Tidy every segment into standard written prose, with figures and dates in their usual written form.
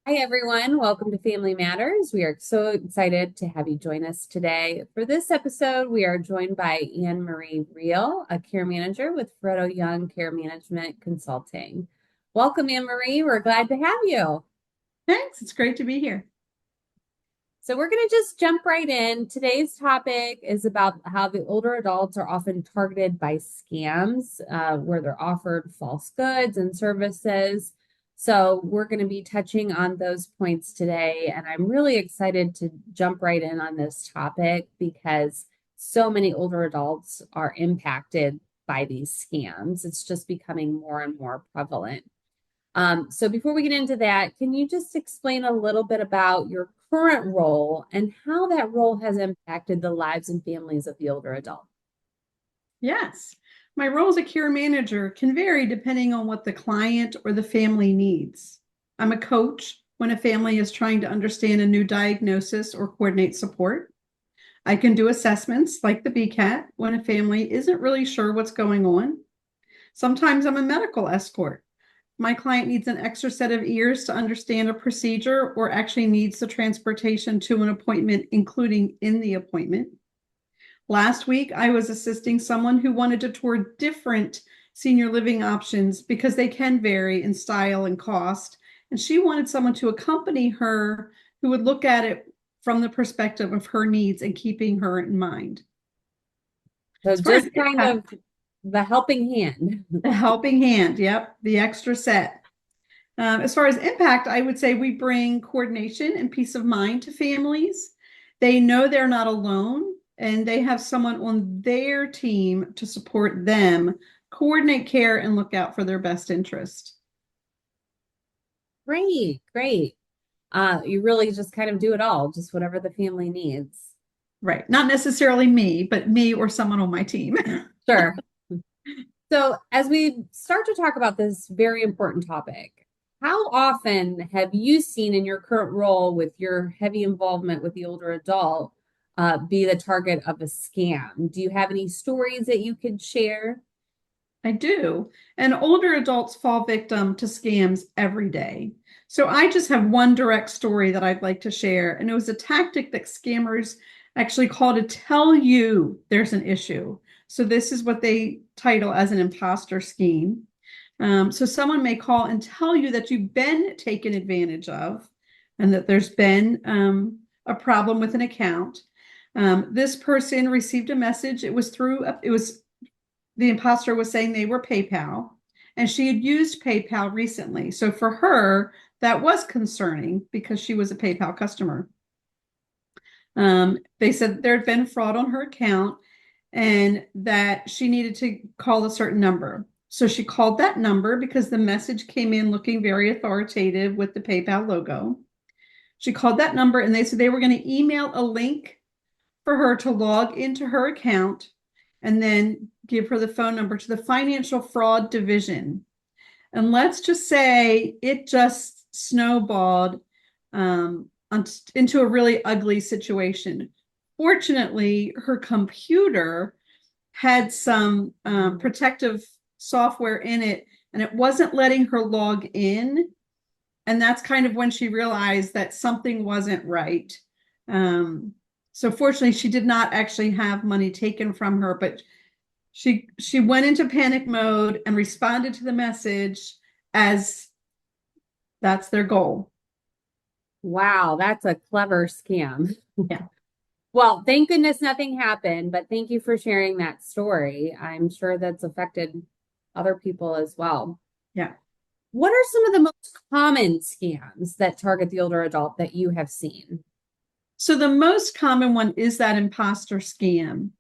Hi, everyone. Welcome to Family Matters. We are so excited to have you join us today. For this episode, we are joined by Annmarie Riehl, a care manager with Freddo Young Care Management Consulting. Welcome, Annmarie. We're glad to have you. Thanks. It's great to be here. So, we're going to just jump right in. Today's topic is about how the older adults are often targeted by scams where they're offered false goods and services. So, we're going to be touching on those points today. And I'm really excited to jump right in on this topic because so many older adults are impacted by these scams. It's just becoming more and more prevalent. So before we get into that, can you just explain a little bit about your current role and how that role has impacted the lives and families of the older adult? Yes. My role as a care manager can vary depending on what the client or the family needs. I'm a coach when a family is trying to understand a new diagnosis or coordinate support. I can do assessments like the BCAT when a family isn't really sure what's going on. Sometimes I'm a medical escort. My client needs an extra set of ears to understand a procedure or actually needs the transportation to an appointment, including in the appointment. Last week, I was assisting someone who wanted to tour different senior living options because they can vary in style and cost. And she wanted someone to accompany her who would look at it from the perspective of her needs and keeping her in mind. So As far as just kind of impact, the helping hand. the helping hand, yep, the extra set. As far as impact, I would say we bring coordination and peace of mind to families. They know they're not alone and they have someone on their team to support them, coordinate care, and look out for their best interest. Great, great. You really just kind of do it all, just whatever the family needs. Right. Not necessarily me, but me or someone on my team. Sure. So, as we start to talk about this very important topic, how often have you seen in your current role with your heavy involvement with the older adult be the target of a scam? Do you have any stories that you could share? I do. And older adults fall victim to scams every day. So I just have one direct story that I'd like to share. And it was a tactic that scammers actually call to tell you there's an issue. So this is what they title as an imposter scheme. So someone may call and tell you that you've been taken advantage of and that there's been a problem with an account. This person received a message. It was the imposter was saying they were PayPal and she had used PayPal recently. So for her, that was concerning because she was a PayPal customer. They said there had been fraud on her account and that she needed to call a certain number. So she called that number because the message came in looking very authoritative with the PayPal logo. She called that number and they said they were going to email a link for her to log into her account and then give her the phone number to the financial fraud division. And let's just say it just snowballed into a really ugly situation. Fortunately, her computer had some protective software in it and it wasn't letting her log in. And that's kind of when she realized that something wasn't right. Um, so fortunately, she did not actually have money taken from her, but she went into panic mode and responded to the message as that's their goal. Wow, that's a clever scam. Yeah. Well, thank goodness nothing happened, but thank you for sharing that story. I'm sure that's affected other people as well. Yeah. What are some of the most common scams that target the older adult that you have seen? So the most common one is that imposter scam,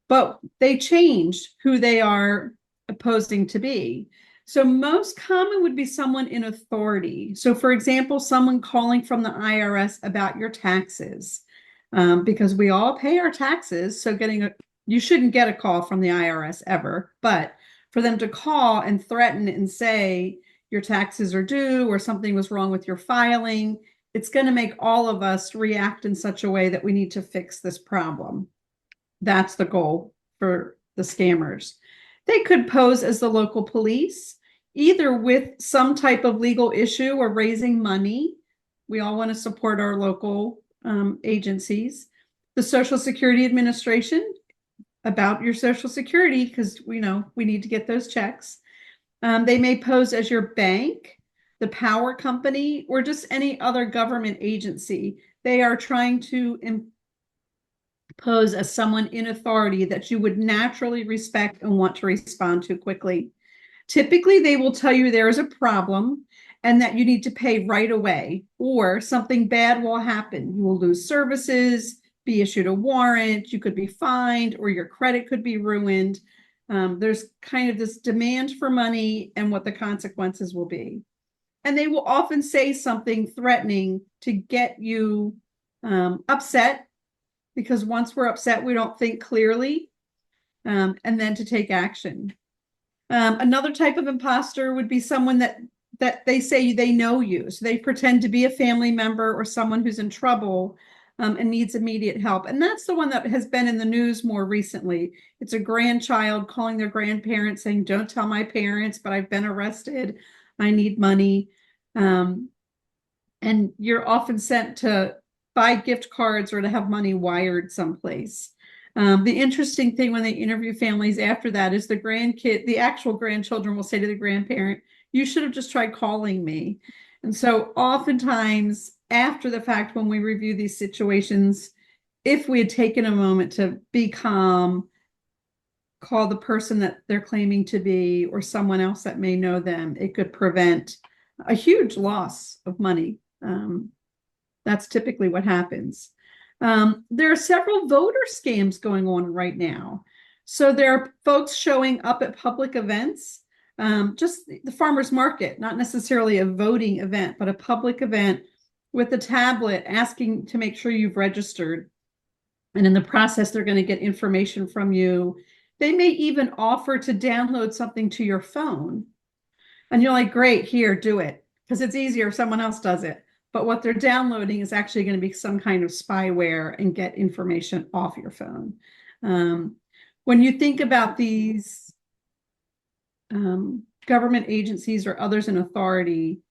but they changed who they are opposing to be. So most common would be someone in authority. So for example, someone calling from the IRS about your taxes, because we all pay our taxes. So you shouldn't get a call from the IRS ever, but for them to call and threaten and say your taxes are due or something was wrong with your filing, it's going to make all of us react in such a way that we need to fix this problem. That's the goal for the scammers. They could pose as the local police, either with some type of legal issue or raising money. We all want to support our local agencies. The Social Security Administration, about your Social Security, because we know we need to get those checks. They may pose as your bank, the power company, or just any other government agency. They are trying to pose as someone in authority that you would naturally respect and want to respond to quickly. Typically, they will tell you there is a problem and that you need to pay right away, or something bad will happen. You will lose services, be issued a warrant, you could be fined, or your credit could be ruined. There's kind of this demand for money and what the consequences will be. And they will often say something threatening to get you upset, because once we're upset, we don't think clearly, and then to take action. Another type of imposter would be someone that they say they know you. So they pretend to be a family member or someone who's in trouble and needs immediate help. And that's the one that has been in the news more recently. It's a grandchild calling their grandparents saying, don't tell my parents, but I've been arrested. I need money. And you're often sent to buy gift cards or to have money wired someplace. The interesting thing when they interview families after that is the actual grandchildren will say to the grandparent, you should have just tried calling me. And so oftentimes after the fact, when we review these situations, if we had taken a moment to be calm, call the person that they're claiming to be or someone else that may know them, it could prevent a huge loss of money. That's typically what happens. There are several voter scams going on right now. So there are folks showing up at public events, just the farmer's market, not necessarily a voting event, but a public event with a tablet asking to make sure you've registered. And in the process, they're going to get information from you. They may even offer to download something to your phone. And you're like, great, here, do it. Because it's easier if someone else does it. But what they're downloading is actually going to be some kind of spyware and get information off your phone. When you think about these government agencies or others in authority,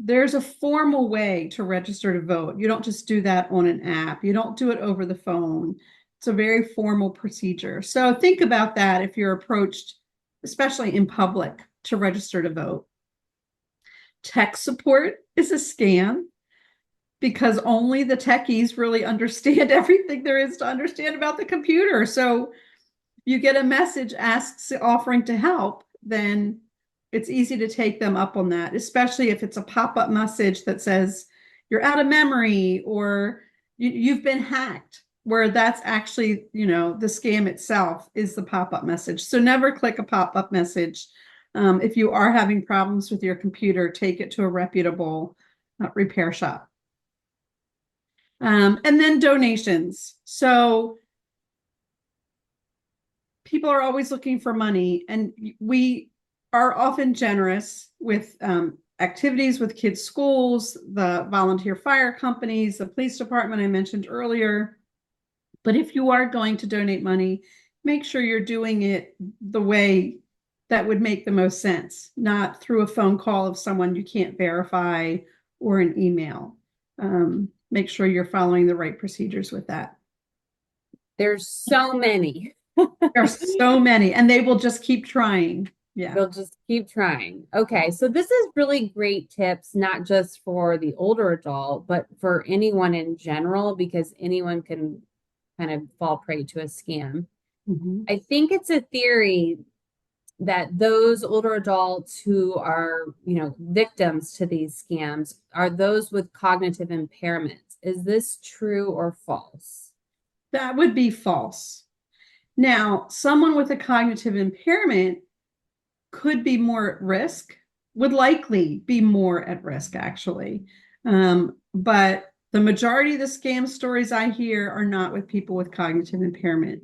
there's a formal way to register to vote. You don't just do that on an app. You don't do it over the phone. It's a very formal procedure. So think about that if you're approached, especially in public, to register to vote. Tech support is a scam because only the techies really understand everything there is to understand about the computer. So you get a message offering to help, then it's easy to take them up on that, especially if it's a pop-up message that says you're out of memory or you've been hacked, where that's actually, the scam itself is the pop-up message. So never click a pop-up message. If you are having problems with your computer, take it to a reputable repair shop. And then donations. So people are always looking for money, and we are often generous with activities with kids' schools, the volunteer fire companies, the police department I mentioned earlier. But if you are going to donate money, make sure you're doing it the way that would make the most sense, not through a phone call of someone you can't verify or an email. Make sure you're following the right procedures with that. There's so many. There are so many, and they will just keep trying. Yeah. They'll just keep trying. Okay, so this is really great tips, not just for the older adult, but for anyone in general, because anyone can kind of fall prey to a scam. Mm-hmm. I think it's a theory that those older adults who are, victims to these scams are those with cognitive impairments. Is this true or false? That would be false. Now, someone with a cognitive impairment could be more at risk, would likely be more at risk, actually. But the majority of the scam stories I hear are not with people with cognitive impairment.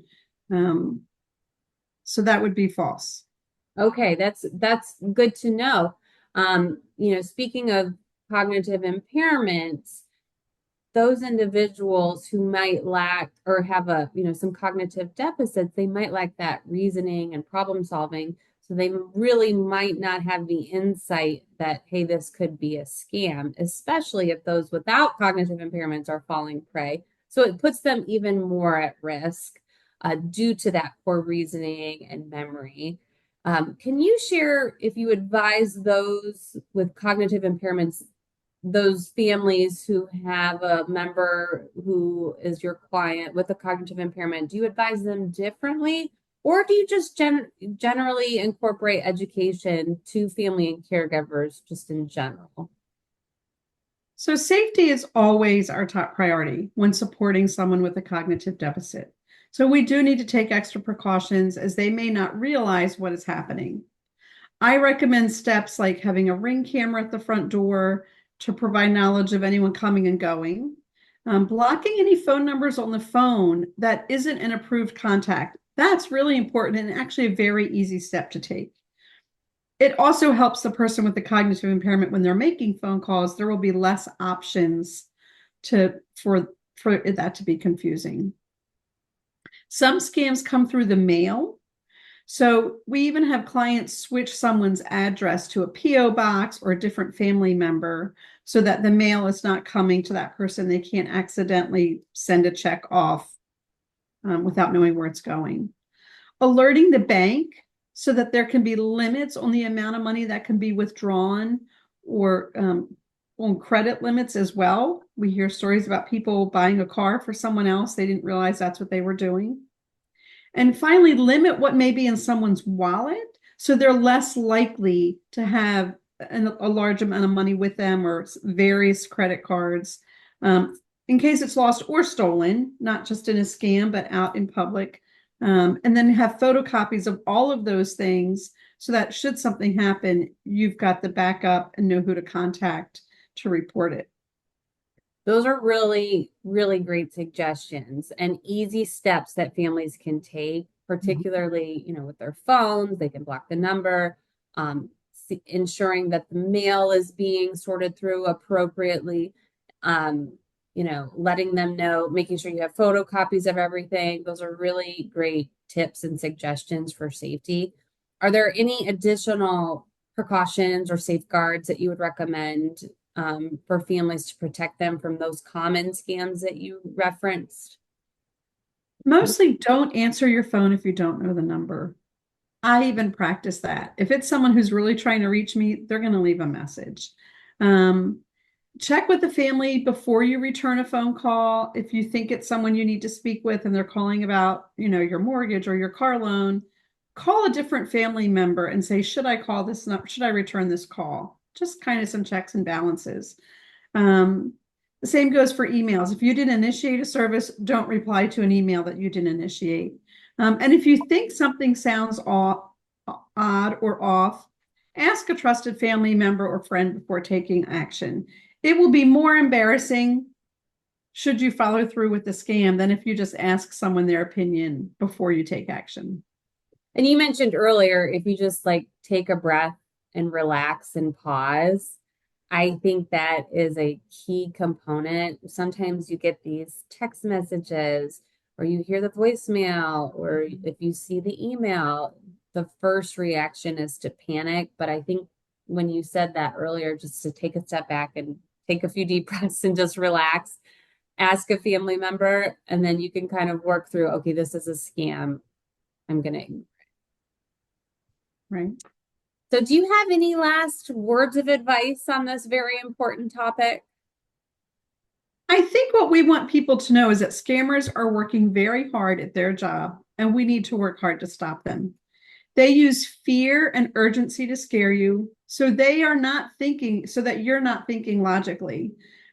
So that would be false. Okay, that's good to know. Speaking of cognitive impairments, those individuals who might lack or have some cognitive deficits, they might lack that reasoning and problem solving. So they really might not have the insight that, hey, this could be a scam, especially if those without cognitive impairments are falling prey. So it puts them even more at risk due to that poor reasoning and memory. Can you share if you advise those with cognitive impairments, those families who have a member who is your client with a cognitive impairment, do you advise them differently? Or do you just generally incorporate education to family and caregivers just in general? So safety is always our top priority when supporting someone with a cognitive deficit. So we do need to take extra precautions as they may not realize what is happening. I recommend steps like having a ring camera at the front door to provide knowledge of anyone coming and going. Blocking any phone numbers on the phone that isn't an approved contact. That's really important and actually a very easy step to take. It also helps the person with the cognitive impairment when they're making phone calls, there will be less options for that to be confusing. Some scams come through the mail. So we even have clients switch someone's address to a PO box or a different family member so that the mail is not coming to that person. They can't accidentally send a check off without knowing where it's going. Alerting the bank so that there can be limits on the amount of money that can be withdrawn or on credit limits as well. We hear stories about people buying a car for someone else. They didn't realize that's what they were doing. And finally, limit what may be in someone's wallet so they're less likely to have a large amount of money with them or various credit cards in case it's lost or stolen, not just in a scam, but out in public. And then have photocopies of all of those things so that should something happen, you've got the backup and know who to contact to report it. Those are really, really great suggestions and easy steps that families can take, particularly, with their phones. They can block the number, ensuring that the mail is being sorted through appropriately, letting them know, making sure you have photocopies of everything. Those are really great tips and suggestions for safety. Are there any additional precautions or safeguards that you would recommend for families to protect them from those common scams that you referenced? Mostly don't answer your phone if you don't know the number. I even practice that. If it's someone who's really trying to reach me, they're going to leave a message. Um, Check with the family before you return a phone call. If you think it's someone you need to speak with and they're calling about, your mortgage or your car loan, call a different family member and say, should I call this? Should I return this call? Just kind of some checks and balances. The same goes for emails. If you didn't initiate a service, don't reply to an email that you didn't initiate. And if you think something sounds odd or off, ask a trusted family member or friend before taking action. It will be more embarrassing should you follow through with the scam than if you just ask someone their opinion before you take action. And you mentioned earlier, if you just like take a breath and relax and pause, I think that is a key component. Sometimes you get these text messages or you hear the voicemail or if you see the email, the first reaction is to panic. But I think when you said that earlier, just to take a step back and take a few deep breaths and just relax, ask a family member, and then you can kind of work through, okay, this is a scam. I'm going to. Right. So, do you have any last words of advice on this very important topic? I think what we want people to know is that scammers are working very hard at their job, and we need to work hard to stop them. They use fear and urgency to scare you, so that you're not thinking logically.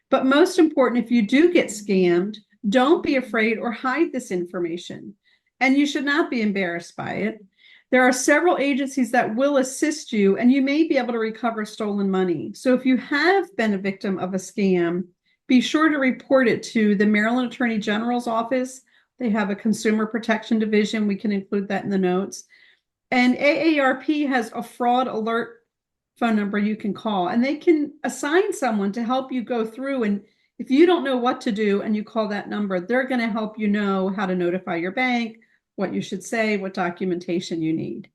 But most important, if you do get scammed, don't be afraid or hide this information. And you should not be embarrassed by it. There are several agencies that will assist you, and you may be able to recover stolen money. So if you have been a victim of a scam, be sure to report it to the Maryland Attorney General's office. They have a consumer protection division. We can include that in the notes. And AARP has a fraud alert phone number you can call, and they can assign someone to help you go through. And if you don't know what to do and you call that number, they're going to help you know how to notify your bank, what you should say, what documentation you need.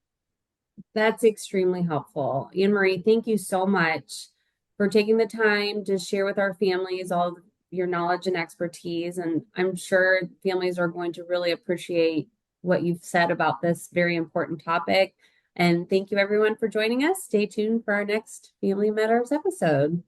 That's extremely helpful. Annmarie, thank you so much for taking the time to share with our families all of your knowledge and expertise. And I'm sure families are going to really appreciate what you've said about this very important topic. And thank you, everyone, for joining us. Stay tuned for our next Family Matters episode.